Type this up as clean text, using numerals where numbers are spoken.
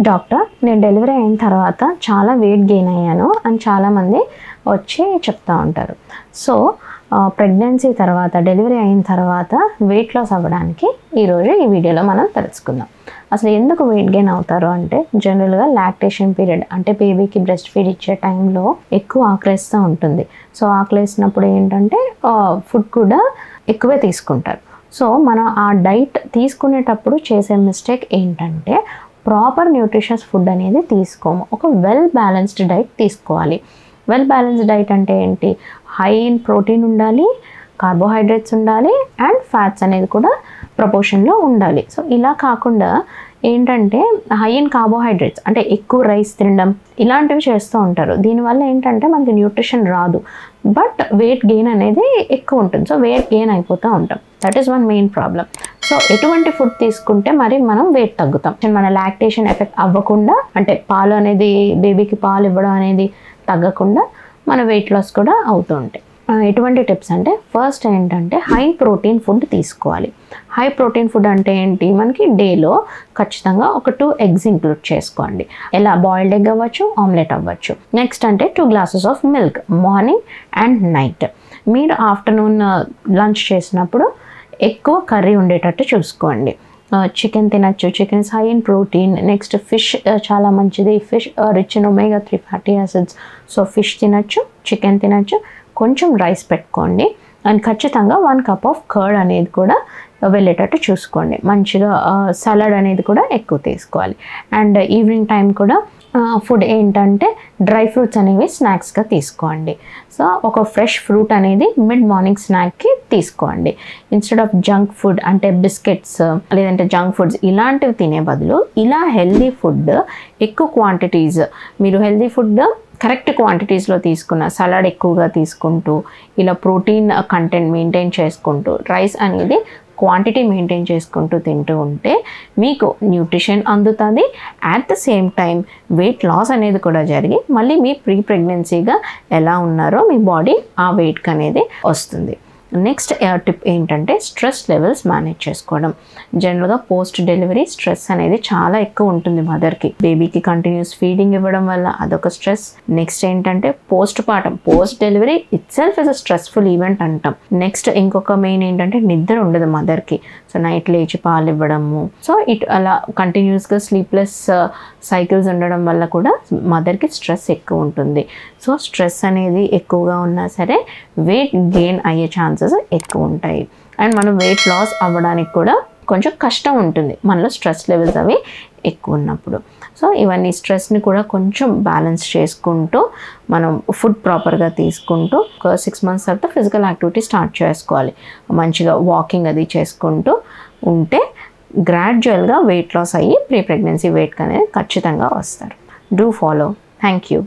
Doctor, నేను delivery అయిన తర్వాత చాలా వెయిట్ గెయిన్ అయ్యాను అని చాలామంది వచ్చి చెప్తూ ఉంటారు. సో ప్రెగ్నెన్సీ తర్వాత, డెలివరీ అయిన తర్వాత వెయిట్ లాస్ అవ్వడానికి ఈరోజు ఈ వీడియోలో మనం తెలుసుకుందాం. అసలు ఎందుకు వెయిట్ గెయిన్ అవుతారు అంటే, జనరల్గా లాక్టేషన్ పీరియడ్ అంటే బేబీకి బ్రెస్ట్ ఫీడ్ ఇచ్చే టైంలో ఎక్కువ ఆకలిస్తూ ఉంటుంది. సో ఆకలిసినప్పుడు ఏంటంటే ఫుడ్ కూడా ఎక్కువే తీసుకుంటారు. సో మనం ఆ డైట్ తీసుకునేటప్పుడు చేసే మిస్టేక్ ఏంటంటే, ప్రాపర్ న్యూట్రిషియస్ ఫుడ్ అనేది తీసుకోము. ఒక వెల్ బ్యాలెన్స్డ్ డైట్ తీసుకోవాలి. వెల్ బ్యాలెన్స్డ్ డైట్ అంటే ఏంటి? హై ఇన్ ప్రోటీన్ ఉండాలి, కార్బోహైడ్రేట్స్ ఉండాలి, అండ్ ఫ్యాట్స్ అనేది కూడా ప్రపోర్షన్లో ఉండాలి. సో ఇలా కాకుండా ఏంటంటే హై ఇన్ కార్బోహైడ్రేట్స్ అంటే ఎక్కువ రైస్ తినడం ఇలాంటివి చేస్తూ ఉంటారు. దీనివల్ల ఏంటంటే మనకి న్యూట్రిషన్ రాదు, బట్ వెయిట్ గెయిన్ అనేది ఎక్కువ ఉంటుంది. సో వెయిట్ గెయిన్ అయిపోతూ ఉంటాం. That is one main problem. So ఎటువంటి ఫుడ్ తీసుకుంటే మరి మనం వెయిట్ తగ్గుతాం? మన లాక్టేషన్ ఎఫెక్ట్ అవ్వకుండా, అంటే పాలు అనేది బేబీకి పాలు ఇవ్వడం అనేది తగ్గకుండా మన వెయిట్ లాస్ కూడా అవుతూ ఉంటాయి. ఎటువంటి టిప్స్ అంటే, ఫస్ట్ ఏంటంటే హై ప్రోటీన్ ఫుడ్ తీసుకోవాలి. హై ప్రోటీన్ ఫుడ్ అంటే ఏంటి? మనకి డేలో ఖచ్చితంగా ఒక 2 eggs ఇంక్లూడ్ చేసుకోండి. ఎలా? బాయిల్డ్ ఎగ్ అవ్వచ్చు, ఆమ్లెట్ అవ్వచ్చు. నెక్స్ట్ అంటే 2 glasses of milk morning and night. మీరు ఆఫ్టర్నూన్ లంచ్ చేసినప్పుడు ఎక్కువ కర్రీ ఉండేటట్టు చూసుకోండి. చికెన్ తినచ్చు, chicken is high in protein. Next fish చాలా మంచిది, fish rich in omega 3 fatty acids. So fish తినచ్చు, చికెన్ తినచ్చు. కొంచెం రైస్ పెట్టుకోండి, అండ్ ఖచ్చితంగా 1 cup ఆఫ్ కర్డ్ అనేది కూడా వెళ్ళేటట్టు చూసుకోండి. మంచిగా సలాడ్ అనేది కూడా ఎక్కువ తీసుకోవాలి. అండ్ ఈవినింగ్ టైం కూడా ఫుడ్ ఏంటంటే డ్రై ఫ్రూట్స్ అనేవి స్నాక్స్గా తీసుకోండి. సో ఒక ఫ్రెష్ ఫ్రూట్ అనేది మిడ్ మార్నింగ్ స్నాక్కి తీసుకోండి. ఇన్స్టెడ్ ఆఫ్ జంక్ ఫుడ్ అంటే బిస్కెట్స్ లేదంటే జంక్ ఫుడ్స్ ఇలాంటివి తినే బదులు ఇలా హెల్దీ ఫుడ్ ఎక్కువ క్వాంటిటీస్, మీరు హెల్దీ ఫుడ్ కరెక్ట్ క్వాంటిటీస్లో తీసుకున్న, సలాడ్ ఎక్కువగా తీసుకుంటూ, ఇలా ప్రోటీన్ కంటెంట్ మెయింటైన్ చేసుకుంటూ, రైస్ అనేది క్వాంటిటీ మెయింటైన్ చేసుకుంటూ తింటూ ఉంటే మీకు న్యూట్రిషన్ అందుతుంది. At the same time weight loss అనేది కూడా జరిగి మళ్ళీ మీ ప్రెగ్నెన్సీగా ఎలా ఉన్నారో మీ బాడీ ఆ వెయిట్కి అనేది వస్తుంది. నెక్స్ట్ టిప్ ఏంటంటే స్ట్రెస్ లెవెల్స్ మేనేజ్ చేసుకోవడం. జనరల్గా పోస్ట్ డెలివరీ స్ట్రెస్ అనేది చాలా ఎక్కువ ఉంటుంది మదర్కి. బేబీకి కంటిన్యూస్ ఫీడింగ్ ఇవ్వడం వల్ల అదొక స్ట్రెస్. నెక్స్ట్ ఏంటంటే post delivery it self is a stressful event అంటాం. నెక్స్ట్ ఇంకొక మెయిన్ ఏంటంటే నిద్ర ఉండదు మదర్కి. సో నైట్ లేచి పాలు ఇవ్వడము, సో అలా కంటిన్యూస్గా స్లీప్లెస్ సైకిల్స్ ఉండడం వల్ల కూడా మదర్కి స్ట్రెస్ ఎక్కువ ఉంటుంది. సో స్ట్రెస్ అనేది ఎక్కువగా ఉన్నా సరే వెయిట్ గెయిన్ అయ్యే ఛాన్సెస్ ఎక్కువ ఉంటాయి. అండ్ మనం వెయిట్ లాస్ అవ్వడానికి కూడా కొంచెం కష్టం ఉంటుంది మనలో స్ట్రెస్ లెవెల్స్ అవి ఎక్కువ ఉన్నప్పుడు. సో ఇవన్నీ స్ట్రెస్ని కూడా కొంచెం బ్యాలెన్స్ చేసుకుంటూ మనం ఫుడ్ ప్రాపర్గా తీసుకుంటూ ఒక 6 months తర్వాత ఫిజికల్ యాక్టివిటీ స్టార్ట్ చేసుకోవాలి. మంచిగా వాకింగ్ అది చేసుకుంటూ ఉంటే గ్రాడ్యువల్గా వెయిట్ లాస్ అయ్యి ప్రీ ప్రెగ్నెన్సీ వెయిట్ అనేది ఖచ్చితంగా వస్తారు. Do follow. Thank you.